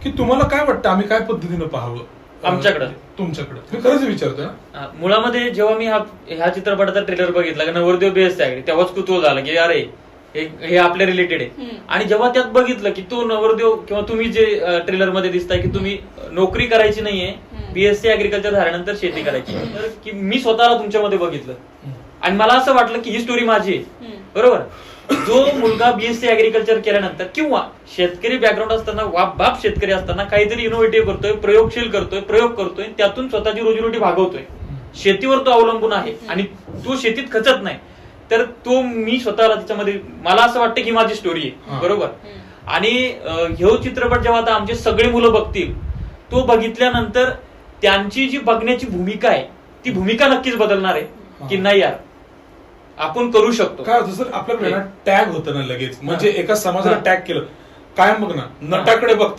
की तुम्हाला काय वाटतं आम्ही काय पद्धतीनं पाहावं आमच्याकडे तुमच्याकडे मी खरंच विचारतोय ना. मुळामध्ये जेव्हा मी ह्या चित्रपटाचा ट्रेलर बघितला की नवरदेव बेस्ट आहे तेव्हाच कुतूहल झालं की अरे हे आपल्या रिलेटेड आहे. आणि जेव्हा त्यात बघितलं की तो नवरदेव किंवा तुम्ही जे ट्रेलर मध्ये दिसताय की तुम्ही नोकरी करायची नाहीये, बीएससी अॅग्रिकल्चर झाल्यानंतर शेती करायची, तर की मी स्वतःला तुमच्यामध्ये बघितलं आणि मला असं वाटलं की ही स्टोरी माझी आहे. बरोबर. जो मुलगा बीएससी अॅग्रिकल्चर केल्यानंतर किंवा शेतकरी बॅकग्राऊंड असताना बाप शेतकरी असताना काहीतरी इनोव्हेटिव्ह करतोय, प्रयोगशील करतोय, प्रयोग करतोय, त्यातून स्वतःची रोजीरोटी भागवतोय, शेतीवर तो अवलंबून आहे आणि तो शेतीत खचत नाही, तर तो मी स्वतःला त्याच्यामध्ये मला असं वाटतं की माझी स्टोरी आहे. बरोबर. आणि ह्यो चित्रपट जेव्हा आता आमचे सगळे मुलं बघतील, तो बघितल्यानंतर त्यांची जी बघण्याची भूमिका आहे ती भूमिका नक्कीच बदलणार आहे की नाही यार आपण करू शकतो. काय होतं सर, आपल्याकडे टॅग होतं ना लगेच, म्हणजे एका समाजाला टॅग केलं कायम बघ ना, नटाकडे बघता